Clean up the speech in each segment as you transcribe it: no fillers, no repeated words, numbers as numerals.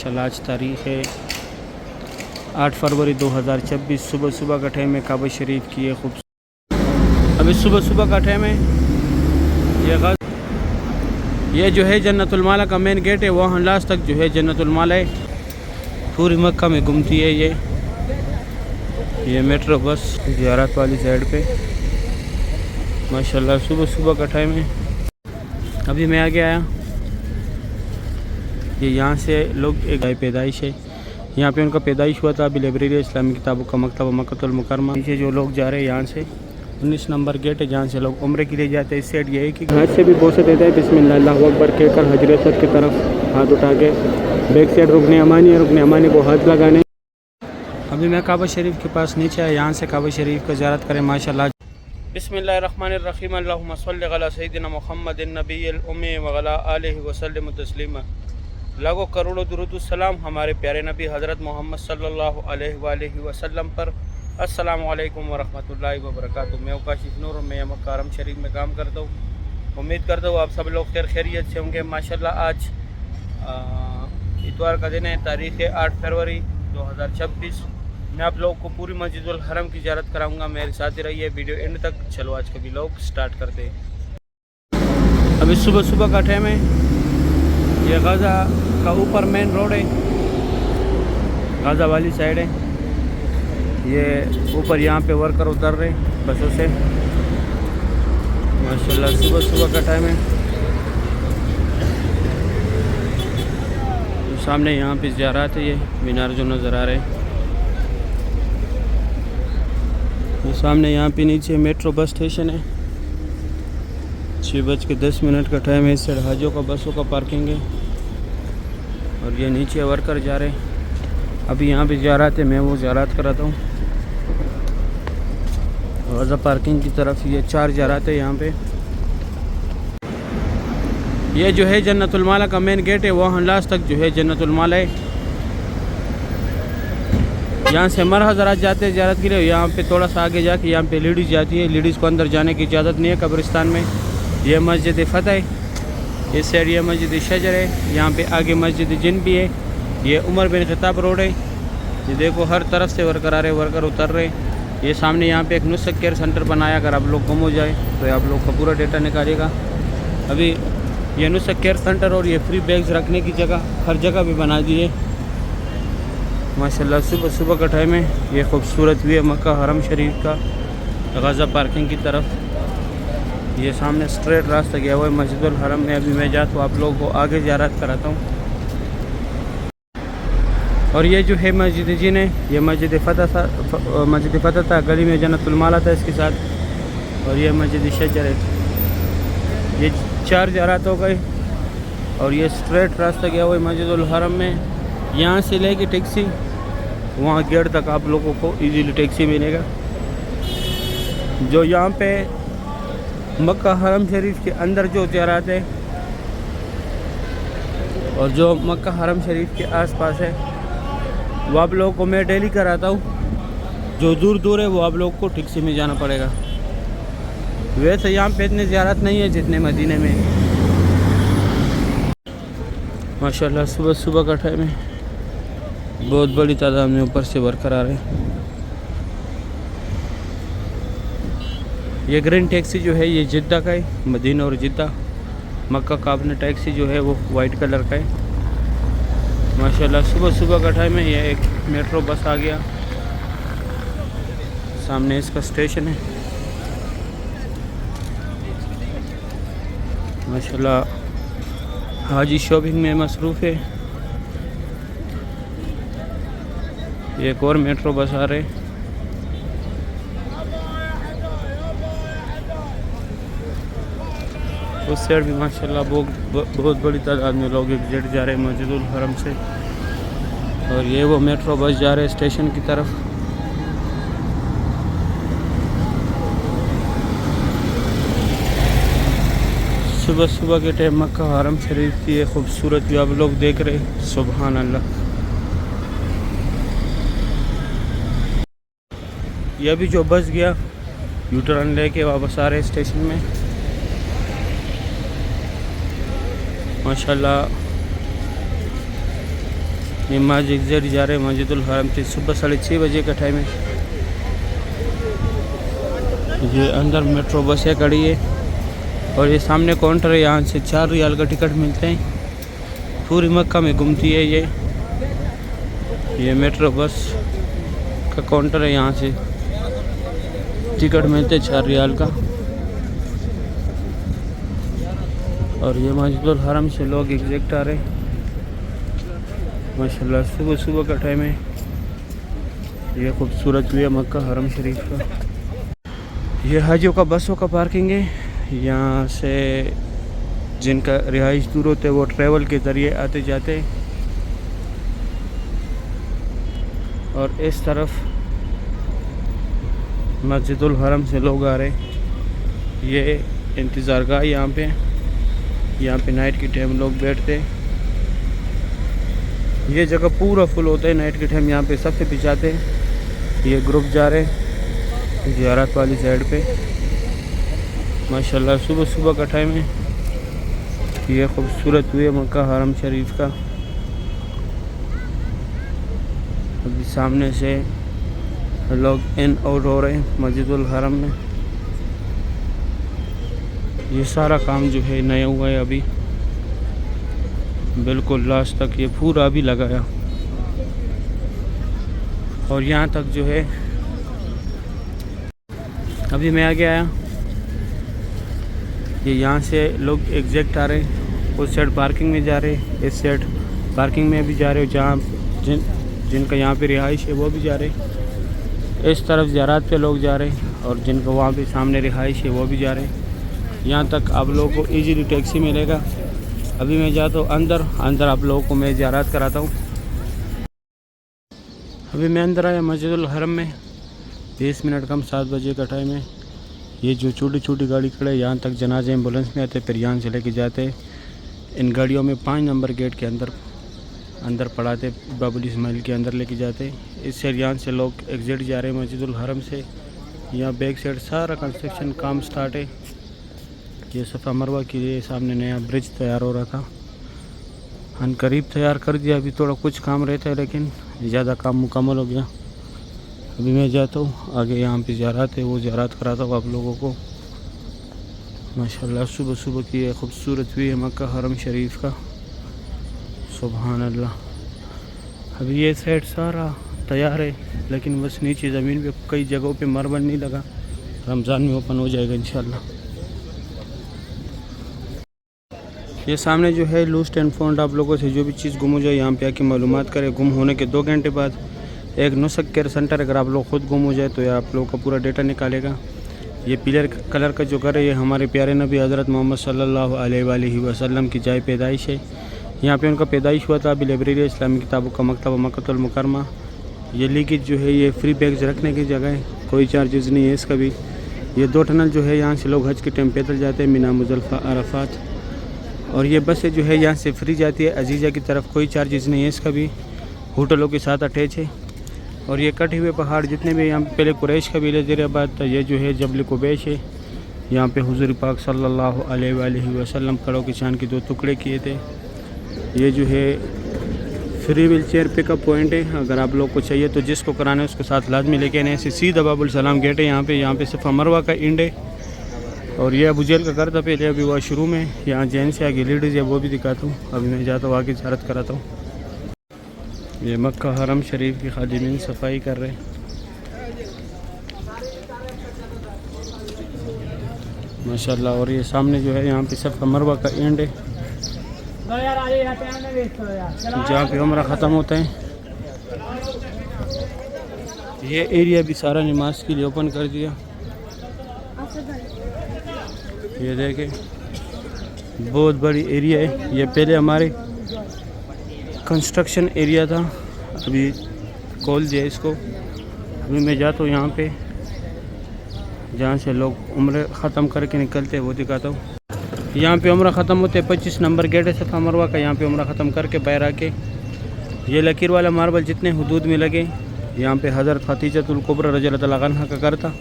माशाल्लाह आज तारीख़ है 8 फरवरी 2026। सुबह सुबह का टाइम है काबा शरीफ की ये खूबसूरत। अभी सुबह सुबह का टाइम है। ये जो है जन्नतुल माला का मेन गेट है, वहाँ लास्ट तक जो है जन्नतुल माला है। पूरी मक्का में घूमती है ये मेट्रो बस ज़ियारत वाली साइड पे। माशाल्लाह सुबह सुबह का टाइम है। अभी मैं आगे आया। ये यहाँ से लोग एक पैदाइश है, यहाँ पे उनका पैदाइश हुआ था। अभी लाइब्रेरी इस्लामी किताबों का मकतबा मक्कतुल मुकरमा। पीछे जो लोग जा रहे हैं यहाँ से 19 नंबर गेट है जहाँ से लोग उम्रे के लिए जाते हैं। इस साइड ये है कि हाथ से भी बहुत से देता है बिस्मिल्लाह अल्लाहु अकबर कहकर हजर असवद की तरफ हाथ उठा के। बैक साइड रुकने अमानी को हाथ लगाने। अभी मैं काबा शरीफ के पास नीचे आया, यहाँ से काबा शरीफ का ज़ियारत करें माशाल्लाह। बिस्मिल्लाहिर्रहमानिर्रहीम अल्लाहुम्मा सल्लि अला सय्यिदिना मुहम्मदिन नबिय्यिल उम्मी व अला आलिहि व सल्लिम तस्लीमा। लाखों करोड़ों दुरूद सलाम हमारे प्यारे नबी हज़रत मोहम्मद सल्लल्लाहु अलैहि वसल्लम पर। अस्सलामु अलैकुम व रहमतुल्लाहि व बरकातुहू। मैं काशिफ नूर, मैं मक्का हरम शरीफ में काम करता हूँ। उम्मीद करता हूँ आप सब लोग खैरियत से होंगे। माशाल्लाह आज इतवार का दिन है, तारीख़ है 8 फरवरी 2026। मैं आप लोगों को पूरी मस्जिदुल हरम की ज़ियारत कराऊंगा। मेरे साथ ही रहिए वीडियो एंड तक। चलो आज का व्लॉग स्टार्ट करते हैं। अभी सुबह सुबह का टाइम है। ये गाज़ा का ऊपर मेन रोड है, गाज़ा वाली साइड है। ये ऊपर यहाँ पे वर्कर उतर रहे बसों से। माशाल्लाह सुबह सुबह का टाइम है। तो सामने यहाँ पे ज़ियारत है, ये मीनार जो नज़र आ रहे हैं। ये सामने यहाँ पे नीचे मेट्रो बस स्टेशन है। 6:10 का टाइम है। इस साइड हाजियों का बसों का पार्किंग है और ये नीचे वर्कर जा रहे हैं। अभी यहाँ पे ज़ियारत है, मैं वो ज़ियारत कराता हूँ। गाज़ा पार्किंग की तरफ ये 4 ज़ियारत है यहाँ पे। ये जो है जन्नतुल माला का मेन गेट है, वहाँ लास्ट तक जो है जन्नतुल माला है। यहाँ से मर हज़रात जाते हैं ज़ियारत के लिए। यहाँ पे थोड़ा सा आगे जाके यहाँ पे लेडीज़ जाती है। लेडीज़ को अंदर जाने की इजाज़त नहीं है कब्रिस्तान में। यह मस्जिद फ़तह है। इस साइड ये मस्जिद शजर है, यहाँ पे आगे मस्जिद जिन भी है। ये उमर बिन खत्ताब रोड है। ये देखो हर तरफ से वर्कर आ रहे, वर्कर उतर रहे। ये सामने यहाँ पे एक नुस्खा केयर सेंटर बनाया, अगर आप लोग गुम हो जाए तो आप लोग का पूरा डेटा निकालेगा। अभी ये नुस्खा केयर सेंटर और ये फ्री बैग्स रखने की जगह हर जगह भी बना दी है। माशाल्लाह सुबह सुबह का टाइम है। ये खूबसूरत व्यू है मक्का हरम शरीफ का गाज़ा पार्किंग की तरफ। ये सामने स्ट्रेट रास्ता गया हुआ है मस्जिदुल हरम में। अभी मैं जाता हूँ आप लोगों को आगे ज़ियारत कराता हूँ। और ये जो है मस्जिद जिन है, ये मस्जिद फ़तह था। गली में जन्नतुल माला था इसके साथ। और ये मस्जिद शजर है। ये 4 ज़ियारत हो गए और ये स्ट्रेट रास्ता गया हुआ है मस्जिदुल हरम में। यहाँ से लेके टैक्सी वहाँ गेट तक आप लोगों को इजीली टैक्सी मिलेगा। जो यहाँ पे मक्का हरम शरीफ के अंदर जो ज़ियारत है और जो मक्का हरम शरीफ के आसपास है वो आप लोगों को मैं डेली कराता हूँ। जो दूर दूर है वो आप लोगों को टैक्सी में जाना पड़ेगा। वैसे यहाँ पे इतनी ज़ियारत नहीं है जितने मदीने में। माशाल्लाह सुबह सुबह का टाइम है। बहुत बड़ी तादाद में ऊपर से वर्कर आ रहे हैं। ये ग्रीन टैक्सी जो है ये जिद्दा का है, मदीना और जिद्दा। मक्का का अपना टैक्सी जो है वो वाइट कलर का है। माशाल्लाह सुबह सुबह का टाइम है। ये एक मेट्रो बस आ गया, सामने इसका स्टेशन है। माशाल्लाह हाजी शॉपिंग में मसरूफ़ है। एक और मेट्रो बस आ रहे। उस साइड भी माशाल्लाह बहुत बड़ी तादाद में लोग एग्जिट जा रहे हैं मस्जिदुल हरम से। और ये वो मेट्रो बस जा रहे हैं स्टेशन की तरफ। सुबह सुबह के टाइम मक्का हरम शरीफ की ये खूबसूरत व्यू आप लोग देख रहे हैं। सुभान अल्लाह। ये अभी जो बस गया यू टर्न लेके वापस आ रहे स्टेशन में। माशाल्लाह ये माज एग्जैक्ट जा रहे हैं मस्जिदुल हरम से। सुबह 6:30 बजे का टाइम है। ये अंदर मेट्रो बसें खड़ी है और ये सामने काउंटर है, यहाँ से 4 रियाल का टिकट मिलते हैं। पूरी मक्का में घूमती है ये मेट्रो बस का काउंटर है, यहाँ से टिकट मिलते 4 रियाल का। और ये मस्जिदुल हरम से लोग एग्जैक्ट आ रहे हैं माशाल्लाह। सुबह सुबह का टाइम है। ये खूबसूरत व्यू है मक्का हरम शरीफ का। ये हाजियों का बसों का पार्किंग है। यहाँ से जिनका रिहाइश दूर होते हैं वो ट्रैवल के ज़रिए आते जाते हैं। और इस तरफ मस्जिदुल हरम से लोग आ रहे हैं। ये इंतज़ार गाह यहाँ पे नाइट के टाइम लोग बैठते हैं। ये जगह पूरा फुल होता है नाइट के टाइम, यहाँ पे सबसे बिछाते हैं। ये ग्रुप जा रहे हैं ज़ियारत वाली साइड पे माशाल्लाह। सुबह सुबह का टाइम है। ये खूबसूरत हुए मक्का हरम शरीफ का। अभी सामने से लोग इन आउट हो रहे हैं मस्जिदुल हरम में। ये सारा काम जो है नया हुआ है अभी, बिल्कुल लास्ट तक ये पूरा अभी लगाया। और यहाँ तक जो है अभी मैं आगे आया। ये यहाँ से लोग एग्जैक्ट आ रहे हैं, उस साइड पार्किंग में जा रहे हैं, इस साइड पार्किंग में भी जा रहे हो। जहाँ जिनका यहाँ पे रिहाइश है वो भी जा रहे हैं। इस तरफ ज़ियारत पे लोग जा रहे हैं और जिनका वहाँ पे सामने रिहाइश है वो भी जा रहे हैं। यहाँ तक आप लोगों को इजीली टैक्सी मिलेगा। अभी मैं जाता हूँ अंदर आप लोगों को मैं ज़ियारत कराता हूँ। अभी मैं अंदर आया मस्जिदुल हरम में। 20 मिनट कम 7 बजे का टाइम है। ये जो छोटी छोटी गाड़ी खड़े यहाँ तक जनाजे एम्बुलेंस में आते, फिर यहाँ से लेके जाते। इन गाड़ियों में 5 नंबर गेट के अंदर पड़ाते, बाबुल इस्माइल के अंदर लेके जाते। इस साइड यहाँ से लोग एग्जिट जा रहे हैं मस्जिदुल हरम से। यहाँ बैक साइड सारा कंस्ट्रक्शन काम स्टार्ट है। ये सफ़ा मरवा के लिए सामने नया ब्रिज तैयार हो रहा था, अन करीब तैयार कर दिया। अभी थोड़ा कुछ काम रहता है लेकिन ज़्यादा काम मुकम्मल हो गया। अभी मैं जाता हूँ आगे, यहाँ पे ज़ियारत है वो ज़ियारत कराता हूँ आप लोगों को। माशाल्लाह सुबह सुबह की ये खूबसूरत भी है मक्का हरम शरीफ का। सुभान अल्लाह। अभी ये साइड सारा तैयार है लेकिन बस नीचे ज़मीन पे कई जगहों पे मार्बल नहीं लगा। रमज़ान में ओपन हो जाएगा इंशाल्लाह। ये सामने जो है लूस्ट एंड फाउंड, आप लोगों से जो भी चीज़ गुम हो जाए यहाँ पे आके मालूमात करें। गुम होने के 2 घंटे बाद एक नुस्ख केयर सेंटर, अगर आप लोग खुद गुम हो जाए तो ये आप लोगों का पूरा डेटा निकालेगा। ये पीले कलर का जो घर है ये हमारे प्यारे नबी हज़रत मोहम्मद सल्लल्लाहु अलैहि वसल्लम की जाए पैदाइश है। यहाँ पे उनका पैदाइश हुआ था। अभी लाइब्रेरी इस्लामी किताबों का मकतबा मक्कतुल मुकरमा। ये लीकेज जो है ये फ्री बैग्स रखने की जगह है, कोई चार्जेस नहीं है इसका भी। ये 2 टनल जो है यहाँ से लोग हज के टाइम पैदल जाते हैं मीना मुज़ल्फ़ा अरफात। और ये बसें जो है यहाँ से फ्री जाती है अजीज़ा की तरफ, कोई चार्जेस नहीं है इसका भी। होटलों के साथ अटैच है। और ये कटे हुए पहाड़ जितने भी यहाँ पहले कुरैश कबीले ज़ेराबाद था, ये जो है जबल कुबैश है। यहाँ पे हुज़ूर पाक सल्लल्लाहु अलैहि वसल्लम कड़ों के चांद के 2 टुकड़े किए थे। ये जो है free wheel chair pickup point है, अगर आप लोग को चाहिए तो जिसको कराना है उसको साथ लाजमी लेके आने। ऐसे सीधा बाबुल सलाम गेट है यहाँ पे सफ़ा मरवा का इंड है। और ये अबू जहल का घर था पहले, अभी वह शुरू में। यहाँ जैन से आगे लेडीज़ है वो भी दिखाता हूँ। अभी मैं जाता हूँ आगे ज़ियारत कराता हूँ। ये मक्का हरम शरीफ की खादिमीन सफाई कर रहे हैं। माशाल्लाह। और ये सामने जो है यहाँ पे सफ़ा मरवा का एंड है जहाँ पे उम्रा ख़त्म होता है। ये एरिया भी सारा नमाज के लिए ओपन कर दिया। ये देखें बहुत बड़ी एरिया है। ये पहले हमारे कंस्ट्रक्शन एरिया था, अभी खोल दिया इसको। अभी मैं जाता हूँ यहाँ पे जहाँ से लोग उम्र ख़त्म करके निकलते हैं वो दिखाता हूँ। यहाँ पे उम्र ख़त्म होते हैं 25 नंबर गेट है सफ़ा मरवा का। यहाँ पे उम्र ख़त्म करके बाहर आके ये लकीर वाला मार्बल जितने हुदूद में लगे, यहाँ पे हज़रत खदीजतुल कुबरा रज़ियल्लाहु अन्हा का घर था,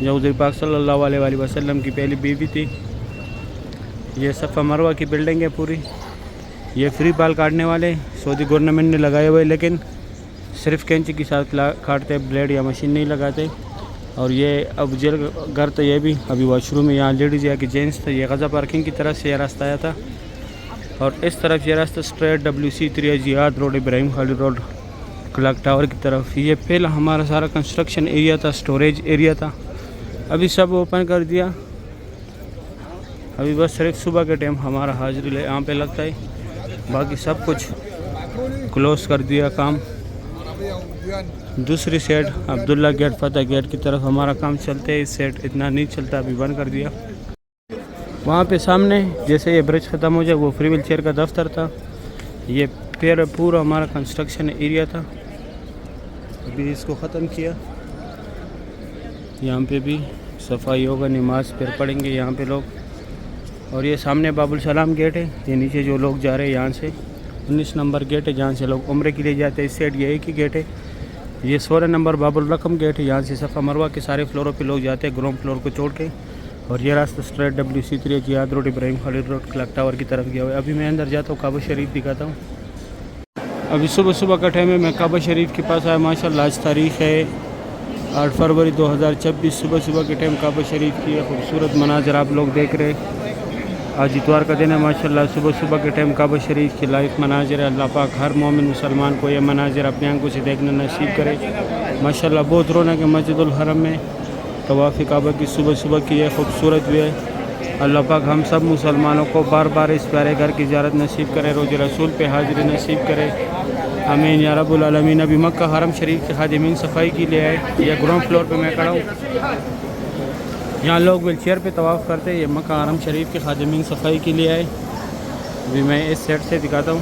जो हुज़ूर पाक सल्लल्लाहु अलैहि वसल्लम की पहली बीवी थी। ये सफ़ा मरवा की बिल्डिंग है पूरी। ये फ्री बाल काटने वाले सऊदी गवर्नमेंट ने लगाए हुए, लेकिन सिर्फ कैंची के साथ काटते, ब्लेड या मशीन नहीं लगाते। और ये अब जेल घर तो ये भी अभी वॉशरूम है, यहाँ लेडीज़ या कि जेंट्स था। ये गज़ा पार्किंग की तरफ से ये रास्ता आया था और इस तरफ ये रास्ता straight WC3 Ziyad road, Ibrahim Khalid road, clock tower की तरफ। ये पहला हमारा सारा कंस्ट्रक्शन एरिया था, स्टोरेज एरिया था, अभी सब ओपन कर दिया। अभी बस सिर्फ सुबह के टाइम हमारा हाजिरी यहाँ पे लगता है, बाकी सब कुछ क्लोज़ कर दिया काम। दूसरी साइड अब्दुल्ला गेट, फतेह गेट की तरफ हमारा काम चलते है, इस साइड इतना नहीं चलता, अभी बंद कर दिया। वहाँ पे सामने जैसे ये ब्रिज ख़त्म हो जाए वो फ्री व्हील चेयर का दफ्तर था। ये पूरा हमारा कंस्ट्रक्शन एरिया था, अभी इसको ख़त्म किया। यहाँ पे भी सफाई होगा, नमाज फिर पढ़ेंगे यहाँ पे लोग। और ये सामने बाबुल सलाम गेट है, ये नीचे जो लोग जा रहे हैं यहाँ से 19 नंबर गेट है जहाँ से लोग उम्रे के लिए जाते हैं। इस साइड ये एक ही गेट है, ये 16 नंबर बाबुल रकम गेट है, यहाँ से सफ़ा मरवा के सारे फ्लोरों पे लोग जाते हैं, ग्राउंड फ्लोर को छोड़ के। और ये रास्ता straight WC3 Ziyad road, Ibrahim Khalid road, clock tower की तरफ गया हुआ है। अभी मैं अंदर जाता हूँ, काबा शरीफ दिखाता हूँ। अभी सुबह का टाइम है, मैं काबा शरीफ के पास आया। माशाल्लाह आज तारीख़ है 8 फरवरी 2026। सुबह के टाइम काबा शरीफ की खूबसूरत मनाजर आप लोग देख रहे हैं। आज इतवार का दिन है माशाल्लाह। सुबह के टाइम काबा शरीफ के लाइफ मनाजर है। अल्लाह पाक हर मोमिन मुसलमान को यह मनाजर अपनी आंखों से देखना नसीब करे। माशाल्लाह बहुत रौनक है मस्जिदुल हरम में। तवाफ़ काबा की सुबह की यह खूबसूरत भी है। अल्लाह पाक हम सब मुसलमानों को बार बार इस प्यारे घर की ज़ियारत नसीब करे, रोज़ रसूल पे हाज़िरी नसीब करे, आमीन या रब्बुल आलमीन। अभी मक्का हरम शरीफ के खादिमीन सफाई के लिए आए। यह ग्राउंड फ्लोर पे मैं खड़ा हूँ, यहाँ लोग व्हील चेयर पर तवाफ़ करते हैं। ये मक्का हरम शरीफ के खादिमीन सफाई के लिए आए। अभी मैं इस साइड से दिखाता हूँ।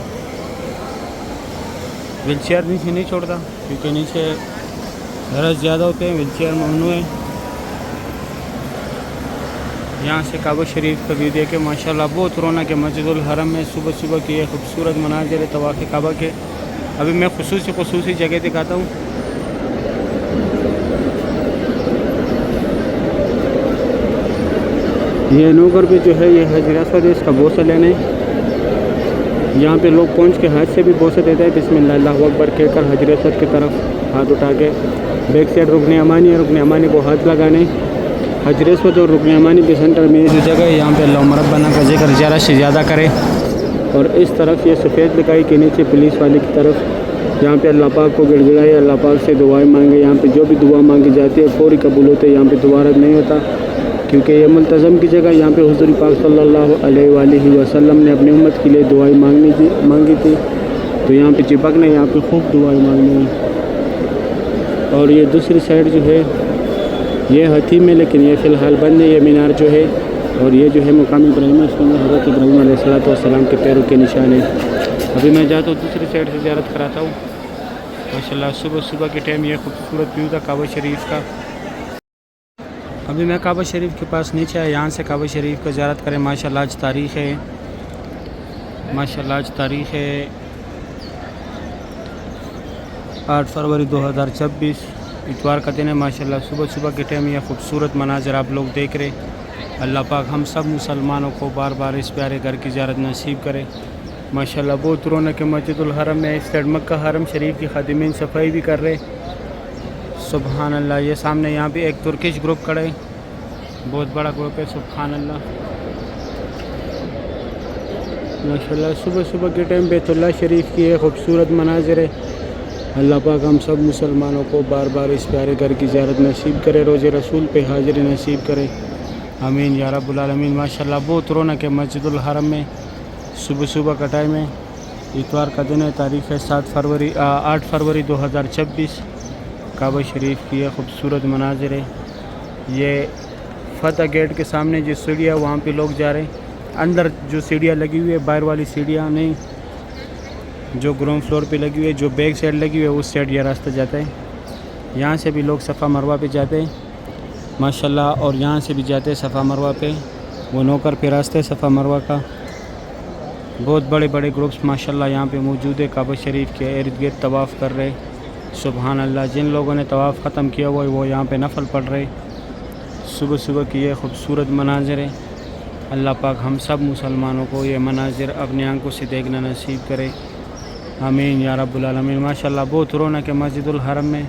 व्हील चेयर नीचे नहीं छोड़ता क्योंकि नीचे रस ज़्यादा होते हैं, व्हील चेयर ममनू है। यहाँ से काबा शरीफ का व्यू देखे माशाल्लाह बहुत रौनक है मस्जिदुल हरम में। सुबह की ये खूबसूरत मनाज़िर है तवाफ़ काबा के। अभी मैं खुसूसी जगह दिखाता हूँ। ये नौकर पे जो है ये हजर असवद है, इसका बोसा लेने। यहाँ पे लोग पहुँच के हाथ से भी बोसा देते हैं, बिस्मिल्लाह अल्लाहु अकबर कहकर हजर असवद की तरफ हाथ उठा के। बैक साइड रुकने अमानी है, रुकने अमानी को हाथ लगाने। हजर असवद और रुकने अमानी के सेंटर में जो जगह है यहाँ पे अल्लाह मरब्बना का जिक्र ज़्यादा से ज़्यादा करे। और इस तरफ ये सफ़ेद लिखाई के नीचे पुलिस वाले की तरफ यहाँ पे अल्लाह पाक को गिड़गिड़ाए, अल्लाह पाक से दुआएं मांगे। यहाँ पे जो भी दुआ मांगी जाती है फौरी कबूल होते हैं, यहाँ पे दोबारा नहीं होता क्योंकि ये मुल्तज़म की जगह। यहाँ पे हुज़ूर पाक सल्लल्लाहु अलैहि वसल्लम ने अपनी उम्मत के लिए दुआएं मांगी थी, तो यहाँ पे चिपकने, यहाँ पे खूब दुआएं मांगनी है। और ये दूसरी साइड जो है ये हथी में, लेकिन ये फ़िलहाल बंद है। ये मीनार जो है और ये जो है मुकाम इब्राहिम है, इसमें हज़रत इब्राहिम अलैहिस्सलाम के पैरों के निशान है। अभी मैं जाता हूँ दूसरी साइड से ज़ियारत कराता हूँ। माशाल्लाह सुबह के टाइम ये खूबसूरत व्यू था काबा शरीफ का। अभी मैं काबा शरीफ के पास नीचे आया, यहाँ से काबा शरीफ का ज़ियारत करें। माशाल्लाह आज तारीख़ है 8 फरवरी 2026 इतवार का दिन है। माशाल्लाह सुबह के टाइम यह खूबसूरत मनाज़र आप लोग देख रहे। अल्लाह पाक हम सब मुसलमानों को बार बार इस प्यारे घर की ज़ियारत नसीब करे। माशाल्लाह बहुत रौनक है मस्जिदुल हरम में। इस साइड मक्का हरम शरीफ की खादिमीन सफाई भी कर रहे। सुबहान अल्लाह। ये सामने यहाँ भी एक तुर्किश ग्रुप खड़ा है, बहुत बड़ा ग्रुप है। सुबहान अल्लाह माशाल्लाह। सुबह के टाइम बैतुल्लाह शरीफ की ये खूबसूरत मनाज़र है। अल्लाह पाक हम सब मुसलमानों को बार बार इस प्यारे घर की ज़ियारत नसीब करे, रोज़े रसूल पे हाज़िरी नसीब करे, आमीन या रब्बुल आलमीन। माशाल्लाह बहुत रौनक है मस्जिदुल हरम में। सुबह का टाइम है, इतवार का दिन है, तारीख़ है 8 फरवरी 2026। काबा शरीफ की यह खूबसूरत मनाज़िर है। ये फतेह गेट के सामने जो सीढ़ियाँ वहाँ पे लोग जा रहे हैं। अंदर जो सीढ़ियाँ लगी हुई है, बाहर वाली सीढ़ियाँ नहीं, जो ग्राउंड फ्लोर पे लगी हुई है, जो बैक साइड लगी हुई है उस साइड यह रास्ता जाता है। यहाँ से भी लोग सफ़ा मरवा पे जाते हैं माशाल्लाह, और यहाँ से भी जाते हैं सफ़ा मरवा पे। वो नौकर पे रास्ते सफ़ा मरवा का। बहुत बड़े ग्रुप्स माशाल्लाह यहाँ पे मौजूद है। काबा शरीफ के इर्द गिर्द तवाफ़ कर रहे। सुबहान अल्लाह। जिन लोगों ने तवाफ़ ख़त्म किया हुआ है वो यहाँ पे नफल पढ़ रहे। सुबह की ये खूबसूरत मनाज़र है। अल्लाह पाक हम सब मुसलमानों को ये मनाजिर अपनी आंखों से देखना नसीब करे, आमीन या रब्बुल आलमीन। माशाल्लाह बहुत रौनक है मस्जिदुल हरम में।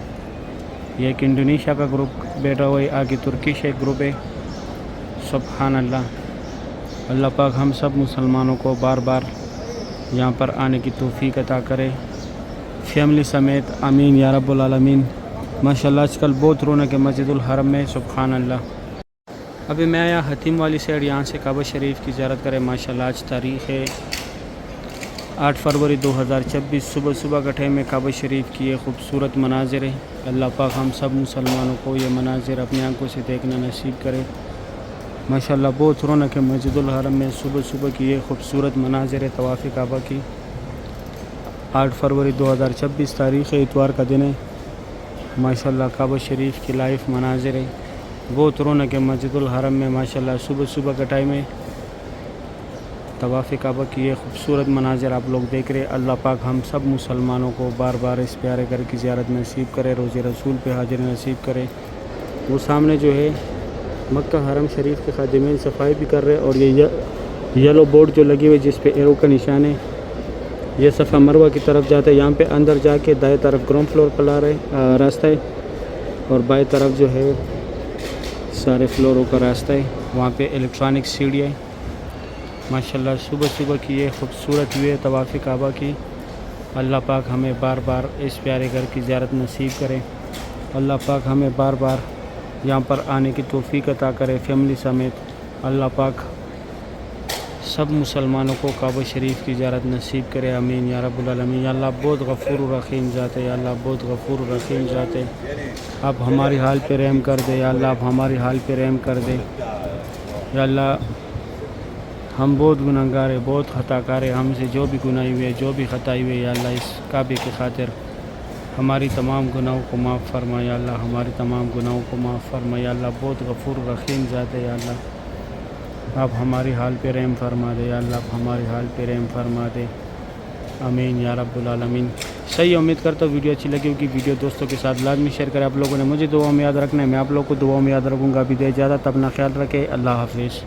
ये एक इंडोनेशिया का ग्रुप बैठा हुआ है, आगे तुर्किश एक ग्रुप है। सुब्हान अल्लाह। अल्लाह पाक हम सब मुसलमानों को बार बार यहाँ पर आने की तौफीक अता करे, फैमिली समेत, आमीन या रब्बुल आलमीन। माशाल्लाह आजकल बहुत रौनक है मस्जिदुल हरम में। सुब्हान अल्लाह। अभी मैं आया हतीम वाली साइड, यहाँ से काबा शरीफ की ज़ियारत करें। माशाल्लाह आज तारीख़ है 8 फरवरी 2026। सुबह सुबह का टाइम में काबा शरीफ की ये खूबसूरत मनाजिर है। अल्लाह पाक हम सब मुसलमानों को ये मनाजिर अपनी आंखों से देखना नसीब करे। माशाल्लाह बहुत रौनक है मस्जिदुल हरम में। सुबह सुबह की ये खूबसूरत मनाजिर है तवाफ़ काबा की। 8 फरवरी 2026 तारीख़ है, इतवार का दिन है। माशाल्लाह काबा शरीफ की लाइव मनाजिर है। बहुत रौनक है मस्जिदुल हरम में। माशाल्लाह सुबह सुबह का टाइम है, तवाफ़ काबा की ये खूबसूरत मनाजिर आप लोग देख रहे हैं। अल्लाह पाक हम सब मुसलमानों को बार बार इस प्यारे घर की ज़ियारत नसीब करे, रोज़े रसूल पे हाजिर नसीब करे। वो सामने जो है मक्का हरम शरीफ के खादिमीन सफाई भी कर रहे हैं। और ये येलो बोर्ड जो लगी हुई जिस पे एरो का निशान है, ये सफ़ा मरवा की तरफ जाता है। यहाँ पे अंदर जाके दाएं तरफ ग्राउंड फ्लोर पर ला रहे रास्ता है, और बाएं तरफ जो है सारे फ्लोरों का रास्ता है। वहाँ पे इलेक्ट्रॉनिक सीढ़ी है। माशाल्लाह सुबह सुबह की ये खूबसूरत व्यू है तवाफ़ काबा की। अल्लाह पाक हमें बार बार इस प्यारे घर की ज़ियारत नसीब करे। अल्लाह पाक हमें बार बार यहाँ पर आने की तौफीक अता करे फैमिली समेत। अल्लाह पाक सब मुसलमानों को काबा शरीफ की ज़ियारत नसीब करे, आमीन या रब्बुल आलमीन। या अल्लाह बहुत गफ़ूर रहीम ज़ात है, या अल्लाह बहुत गफ़ूर रहीम ज़ात है। आप हमारी हाल पे रहम कर दे या अल्लाह, आप हमारी हाल पे रहम कर दे या अल्लाह। हम बहुत गुनहगार है, बहुत ख़ताकार है। हमसे जो भी गुनाह हुए, जो भी ख़ताई हुई या अल्लाह, इस काबे की खातिर हमारी तमाम गुनाहों को माफ़ फरमा या अल्लाह, हमारी तमाम गुनाहों को माफ़ फरमा या अल्लाह। बहुत गफ़ूर रहीम ज़ात है या अल्लाह, आप हमारी हाल पे रहम फरमा दे या अल्लाह, आप हमारी हाल पे रहम फरमा दे, आमीन या रब्बुल आलमीन। सही उम्मीद करता हूँ वीडियो अच्छी लगी होगी। वीडियो दोस्तों के साथ लाजमी शेयर करें। आप लोगों ने मुझे दुआ में याद रखना है, मैं आप लोगों को दुआ में याद रखूँगा। अभी दे इजाज़त, अपना ख्याल रखें। अल्लाह हाफिज़।